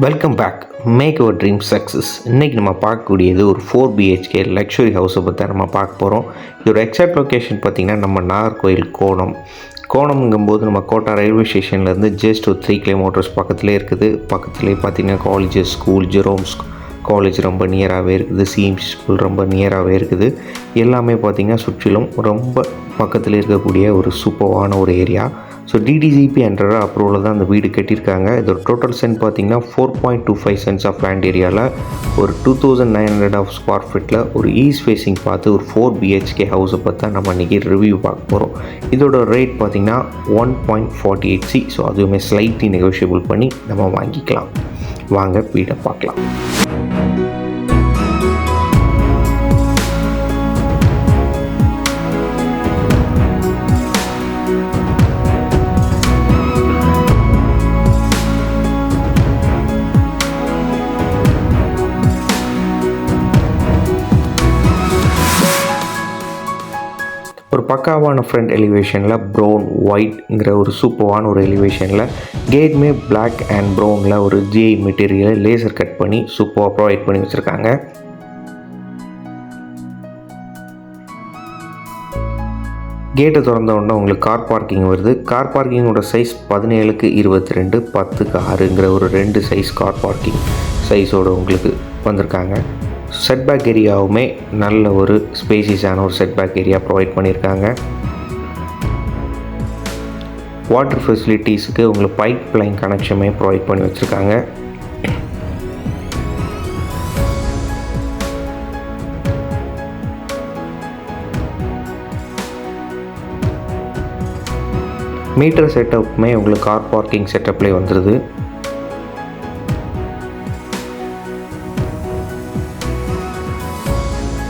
Welcome back. Make your dream success. இன்றைக்கி நம்ம பார்க்கக்கூடியது ஒரு 4 BHK லக்ஸுரி ஹவுஸை பற்றி நம்ம பார்க்க போகிறோம். இதோட எக்ஸாக்ட் லொக்கேஷன் பார்த்திங்கன்னா நம்ம நாகர்கோயில் கோணம்ங்கும்போது நம்ம கோட்டா ரயில்வே ஸ்டேஷன்லேருந்து ஜஸ்ட் ஒரு 3 கிலோமீட்டர்ஸ் பக்கத்துலேயே இருக்குது. பக்கத்துலேயே பார்த்திங்கன்னா காலேஜஸ், ஸ்கூல், ஜெரோம்ஸ் காலேஜ் ரொம்ப நியராகவே இருக்குது. சிஎம்சி ஸ்கூல் ரொம்ப நியராகவே இருக்குது. எல்லாமே பார்த்திங்கன்னா சுற்றிலும் ரொம்ப பக்கத்தில் இருக்கக்கூடிய ஒரு சூப்பரான ஒரு ஏரியா. ஸோ டிடிசிபி என்ற அப்ரூவலில் தான் அந்த வீடு கட்டியிருக்காங்க. இதோட டோட்டல் சென்ட் பார்த்திங்கன்னா 4.25 சென்ட்ஸ் ஆஃப் லேண்ட் ஏரியாவில் ஒரு 2900 ஆஃப் ஸ்கொயர் ஃபீட்டில் ஒரு ஈஸ்ட் ஃபேஸிங் பார்த்து ஒரு 4 BHK ஹவுஸை பார்த்தா நம்ம இன்றைக்கி ரிவ்யூ பார்க்க போகிறோம். இதோட ரேட் பார்த்திங்கன்னா 1.48C. ஸோ அதுவுமே ஸ்லைட்லி நெகோஷியபிள் பண்ணி நம்ம வாங்கிக்கலாம். வாங்க வீடை பார்க்கலாம். ஒரு பக்காவான ஃப்ரண்ட் எலிவேஷனில் ப்ரௌன் ஒயிட்ங்கிற ஒரு சூப்பரான ஒரு எலிவேஷனில் கேட்மே பிளாக் அண்ட் ப்ரௌனில் ஒரு ஜிஐ மெட்டீரியலை லேசர் கட் பண்ணி சூப்பராக ப்ரொவைட் பண்ணி வச்சுருக்காங்க. கேட்டை திறந்த உடனே உங்களுக்கு கார் பார்க்கிங் வருது. கார் பார்க்கிங்கோட சைஸ் 17x22 10x6ங்கிற ஒரு 2 சைஸ் கார் பார்க்கிங் சைஸோடு உங்களுக்கு வந்திருக்காங்க. செட்பேக் ஏரியாவுமே நல்ல ஒரு ஸ்பேசியஸான ஒரு செட்பேக் ஏரியா ப்ரொவைட் பண்ணியிருக்காங்க. வாட்டர் ஃபெசிலிட்டிஸுக்கு உங்களுக்கு பைப் லைன் கனெக்ஷனுமே ப்ரொவைட் பண்ணி வச்சுருக்காங்க. மீட்டர் செட்டப்புமே உங்களுக்கு கார் பார்க்கிங் செட்டப்லேயே வந்துடுது.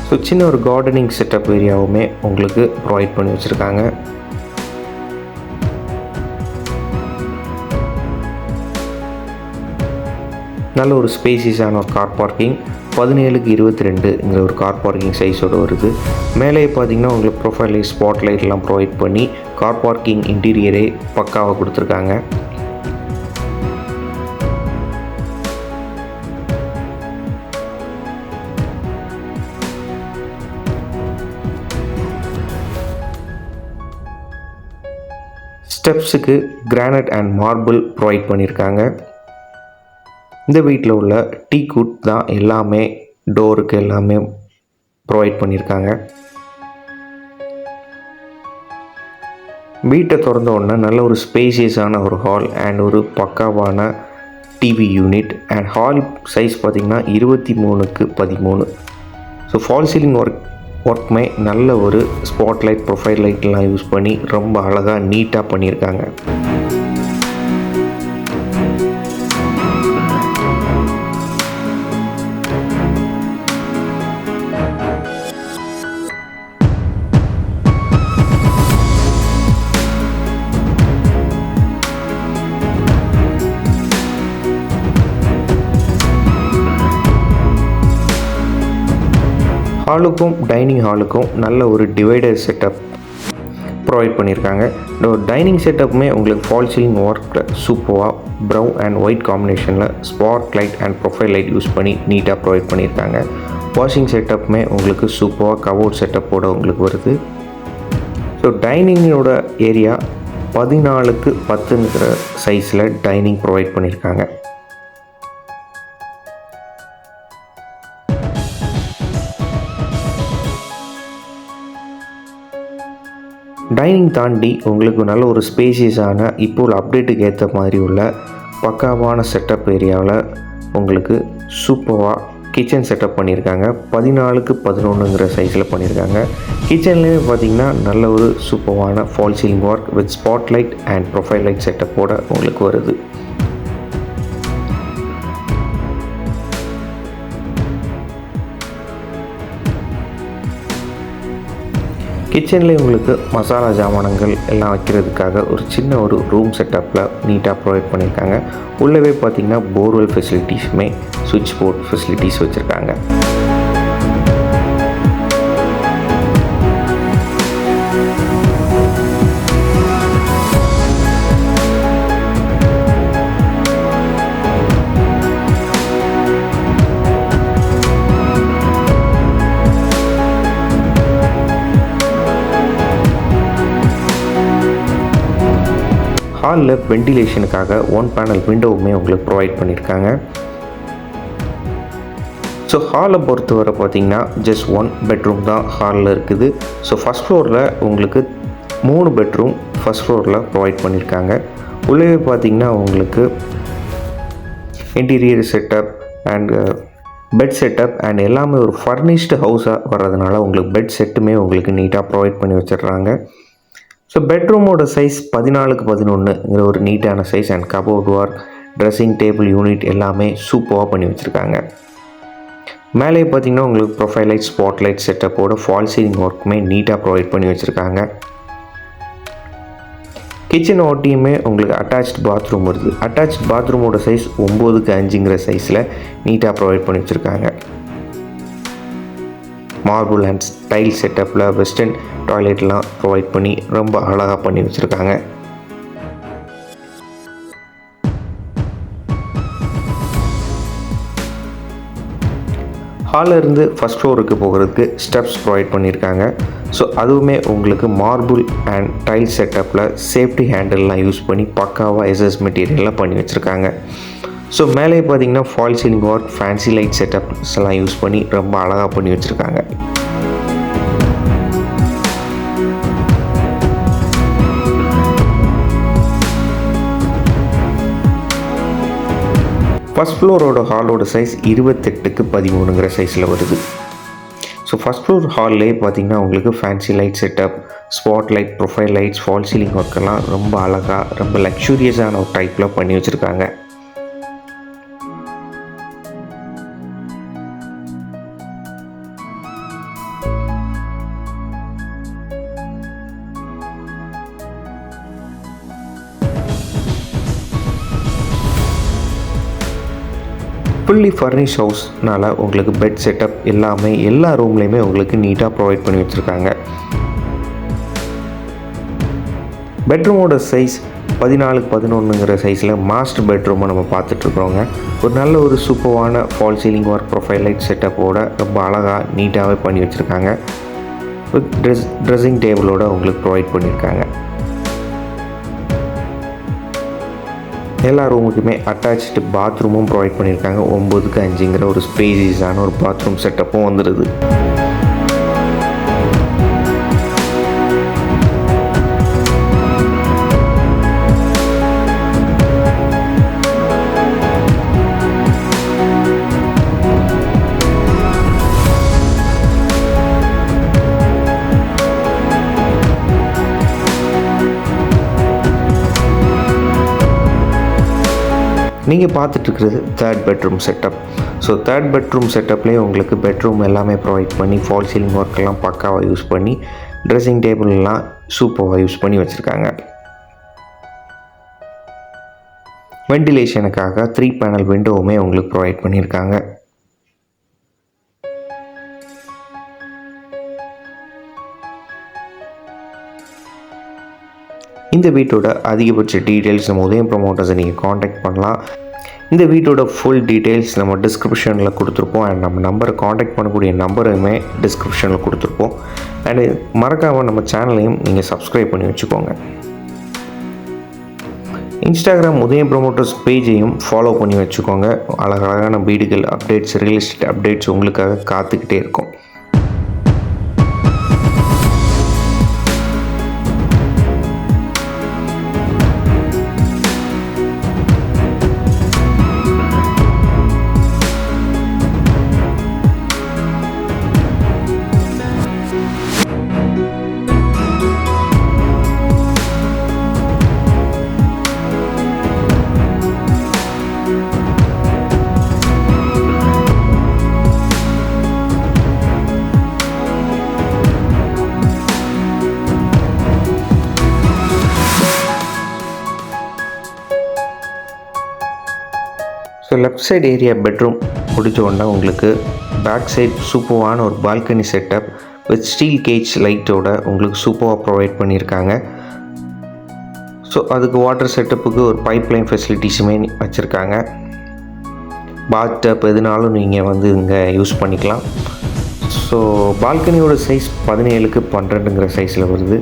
ஸோ சின்ன ஒரு கார்டனிங் செட்டப் ஏரியாவுமே உங்களுக்கு ப்ரொவைட் பண்ணி வச்சுருக்காங்க. நல்ல ஒரு ஸ்பேசியஸான ஒரு கார் பார்க்கிங் 17x22ங்கிற ஒரு கார் பார்க்கிங் சைஸோடு வருது. மேலே பார்த்தீங்கன்னா உங்களுக்கு ப்ரொஃபைல் லைட், ஸ்பாட் லைட்லாம் ப்ரொவைட் பண்ணி கார் பார்க்கிங் இன்டீரியரே பக்காவாக கொடுத்துருக்காங்க. ஸ்டெப்ஸுக்கு கிரானைட் அண்ட் மார்பிள் ப்ரொவைட் பண்ணியிருக்காங்க. இந்த வீட்டில் உள்ள டீக்குட் தான் எல்லாமே டோருக்கு எல்லாமே ப்ரொவைட் பண்ணியிருக்காங்க. வீட்டை திறந்த உடனே நல்ல ஒரு ஸ்பேசியஸான ஒரு ஹால் அண்ட் ஒரு பக்காவான TV unit and hall size பார்த்திங்கன்னா 23x13. ஸோ ஃபால் சீலிங் ஒர்க்குமே நல்ல ஒரு ஸ்பாட் லைட், ப்ரொஃபைல் லைட்லாம் யூஸ் பண்ணி ரொம்ப அழகாக நீட்டாக பண்ணியிருக்காங்க. ஹாலுக்கும் டைனிங் ஹாலுக்கும் நல்ல ஒரு டிவைடர் செட்டப் ப்ரொவைட் பண்ணியிருக்காங்க. இந்த ஒரு டைனிங் செட்டப்புமே உங்களுக்கு ஃபால் சீலிங் ஒர்க்கில் சூப்பராக ப்ரௌன் அண்ட் ஒயிட் காம்பினேஷனில் spot light and profile light use பண்ணி நீட்டாக ப்ரொவைட் பண்ணியிருக்காங்க. வாஷிங் செட்டப்புமே உங்களுக்கு சூப்பராக கபோர்ட் செட்டப்போடு உங்களுக்கு வருது. ஸோ டைனிங்கோட ஏரியா 14x10ங்கிற சைஸில் டைனிங் ப்ரொவைட் பண்ணியிருக்காங்க. டைனிங் தாண்டி உங்களுக்கு நல்ல ஒரு ஸ்பேசியஸான இப்போ உள்ள அப்டேட்டுக்கு ஏற்ற மாதிரி உள்ள பக்காவான செட்டப் ஏரியாவில் உங்களுக்கு சூப்பராக கிச்சன் செட்டப் பண்ணியிருக்காங்க. 14x11ங்கிற சைஸில் பண்ணியிருக்காங்க. கிச்சன்லேயே பார்த்திங்கன்னா நல்ல ஒரு சூப்பரான false ceiling work with spot light and profile light செட்டப்போடு உங்களுக்கு வருது. கிச்சன்லேயே உங்களுக்கு மசாலா ஜாமானங்கள் எல்லாம் வைக்கிறதுக்காக ஒரு சின்ன ஒரு ரூம் செட்டப்பில் நீட்டாக ப்ரொவைட் பண்ணியிருக்காங்க. உள்ளவே பார்த்திங்கன்னா போர்வெல் ஃபெசிலிட்டிஸுமே சுவிட்ச் போர்ட் ஃபெசிலிட்டிஸ் வச்சுருக்காங்க. ஹாலில் வெண்டிலேஷனுக்காக 1 பேனல் விண்டோவுமே உங்களுக்கு ப்ரொவைட் பண்ணியிருக்காங்க. ஸோ ஹாலை பொறுத்தவரை பார்த்திங்கன்னா ஜஸ்ட் 1 பெட்ரூம் தான் ஹாலில் இருக்குது. ஸோ ஃபஸ்ட் ஃப்ளோரில் உங்களுக்கு 3 பெட்ரூம் ஃபஸ்ட் ஃப்ளோரில் ப்ரொவைட் பண்ணியிருக்காங்க. உள்ளே பார்த்திங்கன்னா உங்களுக்கு interior setup and bed setup and எல்லாமே ஒரு ஃபர்னிஷ்டு ஹவுஸாக வர்றதுனால உங்களுக்கு பெட் செட்டுமே உங்களுக்கு நீட்டாக ப்ரொவைட் பண்ணி வச்சிடுறாங்க. ஸோ பெட்ரூமோட சைஸ் 14x11ங்கிற ஒரு நீட்டான size and cupboard work, dressing table unit எல்லாமே சூப்பராக பண்ணி வச்சுருக்காங்க. மேலே பார்த்திங்கன்னா உங்களுக்கு ப்ரொஃபைல் லைட், ஸ்பாட் லைட் செட்டப்போட ஃபால் சீலிங் ஒர்க்குமே நீட்டாக ப்ரொவைட் பண்ணி வச்சுருக்காங்க. கிச்சன் ஓட்டியுமே உங்களுக்கு அட்டாச்ட் பாத்ரூம் வருது. அட்டாச்ட் பாத்ரூமோட சைஸ் 9x5ங்கிற சைஸில் நீட்டாக ப்ரொவைட் பண்ணி வச்சுருக்காங்க. மார்பிள் அண்ட் டைல் செட்டப்பில் வெஸ்டர்ன் டாய்லெட்லாம் ப்ரொவைட் பண்ணி ரொம்ப அழகாக பண்ணி வச்சுருக்காங்க. ஹாலில் இருந்து ஃபஸ்ட் ஃப்ளோருக்கு போகிறதுக்கு ஸ்டெப்ஸ் ப்ரொவைட் பண்ணியிருக்காங்க. ஸோ அதுவுமே உங்களுக்கு மார்பிள் அண்ட் டைல் செட்டப்பில் சேஃப்டி ஹேண்டில்லாம் யூஸ் பண்ணி பக்காவாக எஸ்எஸ் மெட்டீரியல்லாம் பண்ணி வச்சுருக்காங்க. ஸோ மேலே பார்த்தீங்கன்னா false ceiling work, fancy light setups எல்லாம் யூஸ் பண்ணி ரொம்ப அழகாக பண்ணி வச்சுருக்காங்க. ஃபஸ்ட் ஃப்ளோரோட ஹாலோட சைஸ் 28x13ங்கிற சைஸில் வருது. ஸோ ஃபஸ்ட் ஃப்ளோர் ஹால்லே பார்த்திங்கன்னா உங்களுக்கு fancy light setup, spot light, profile lights, fall ceiling ஒர்க்கெல்லாம் ரொம்ப அழகாக ரொம்ப லக்ஸூரியஸான ஒரு டைப்பில் பண்ணி வச்சுருக்காங்க. ஃபுல்லி ஃபர்னிஷ் ஹவுஸ்னால் உங்களுக்கு பெட் செட்டப் எல்லாமே எல்லா ரூம்லேயுமே உங்களுக்கு நீட்டாக ப்ரொவைட் பண்ணி வச்சுருக்காங்க. பெட்ரூமோட சைஸ் 14x11ங்கிற சைஸில் மாஸ்டர் பெட்ரூமை நம்ம பார்த்துட்ருக்குறோங்க. ஒரு நல்ல ஒரு சூப்பரான false ceiling work, profile light செட்டப்போட ரொம்ப அழகாக நீட்டாகவே பண்ணி வச்சுருக்காங்க. வித் ட்ரெஸ்ஸிங் டேபிளோட உங்களுக்கு ப்ரொவைட் பண்ணியிருக்காங்க. எல்லா ரூமுக்குமே அட்டாச்சு பாத்ரூமும் ப்ரொவைட் பண்ணியிருக்காங்க. 9x5ங்கிற ஒரு ஸ்பேசியஸான ஒரு பாத்ரூம் செட்டப்பும் வந்துடுது. நீங்கள் பார்த்துட்ருக்கிறது third bedroom setup. So third bedroom செட்டப்லேயே உங்களுக்கு பெட்ரூம் எல்லாமே ப்ரொவைட் பண்ணி ஃபால் சீலிங் ஒர்க்கெல்லாம் பக்காவாக யூஸ் பண்ணி ட்ரெஸ்ஸிங் டேபிள்லாம் சூப்பராக யூஸ் பண்ணி வச்சுருக்காங்க. வெண்டிலேஷனுக்காக 3 பேனல் விண்டோவுமே உங்களுக்கு ப்ரொவைட் பண்ணியிருக்காங்க. இந்த வீட்டோட அதிகபட்ச டீட்டெயில்ஸ் நம்ம உதயம் ப்ரமோட்டர்ஸை நீங்கள் காண்டாக்ட் பண்ணலாம். இந்த வீட்டோட ஃபுல் டீட்டெயில்ஸ் நம்ம டிஸ்கிரிப்ஷனில் கொடுத்துருப்போம். அண்ட் நம்ம நம்பரை காண்டாக்ட் பண்ணக்கூடிய நம்பருமே டிஸ்கிரிப்ஷனில் கொடுத்துருப்போம். அண்டு மறக்காமல் நம்ம சேனலையும் நீங்கள் சப்ஸ்கிரைப் பண்ணி வச்சுக்கோங்க. இன்ஸ்டாகிராம் உதயம் ப்ரமோட்டர்ஸ் பேஜையும் ஃபாலோ பண்ணி வச்சுக்கோங்க. அழகழகான வீடுகள் அப்டேட்ஸ், ரியல் எஸ்டேட் அப்டேட்ஸ் உங்களுக்காக காத்துக்கிட்டே இருக்கும். So left side area bedroom முடிச்ச உடனே உங்களுக்கு பேக் சைட் சூப்பரான ஒரு balcony setup with steel cage லைட்டோட உங்களுக்கு சூப்பராக ப்ரொவைட் பண்ணியிருக்காங்க. ஸோ அதுக்கு வாட்டர் செட்டப்புக்கு ஒரு பைப்லைன் ஃபெசிலிட்டிஸுமே வச்சுருக்காங்க. பாத் டப் எதுனாலும் நீங்கள் வந்து இங்கே யூஸ் பண்ணிக்கலாம். ஸோ பால்கனியோட சைஸ் 17x12ங்கிற சைஸில் வருது.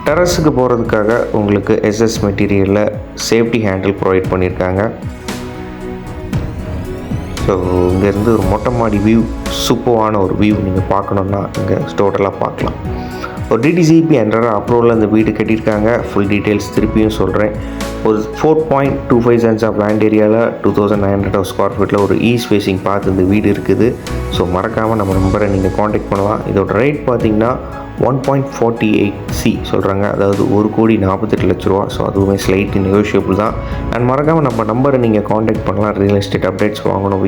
டெரஸுக்கு போகிறதுக்காக உங்களுக்கு எஸ்எஸ் மெட்டீரியலில் சேஃப்டி ஹேண்டில் ப்ரொவைட் பண்ணியிருக்காங்க. ஸோ இங்கேருந்து ஒரு மொட்டை மாடி வியூ, சூப்பரான ஒரு வியூ நீங்கள் பார்க்கணுன்னா இங்கே டோட்டலாக பார்க்கலாம். ஒரு டிடிசிபி என்ற அப்ரூவலில் இந்த வீடு கட்டியிருக்காங்க. ஃபுல் டீட்டெயில்ஸ் திருப்பியும் சொல்கிறேன். ஒரு 4.25 சென்ட்ஸ் ஆஃப் லேண்ட் ஏரியாவில் 2900 ஸ்கொயர் ஃபீட்டில் ஒரு ஈஸ்ட் ஃபேஸிங் பார்த்து இந்த வீடு இருக்குது. ஸோ மறக்காமல் நம்ம நம்பரை நீங்கள் காண்டாக்ட் பண்ணலாம். இதோட ரேட் பார்த்திங்கன்னா 1.48 சொல்கிறாங்க, அதாவது 1,48,00,000 ரூபா. ஸோ அதுவுமே ஸ்லைட்லி நெகோஷியபிள் தான். அண்ட் மறக்காமல் நம்ம நம்பரை நீங்கள் காண்டாக்ட் பண்ணலாம் ரியல் எஸ்டேட் அப்டேட்ஸ் வாங்கணும்.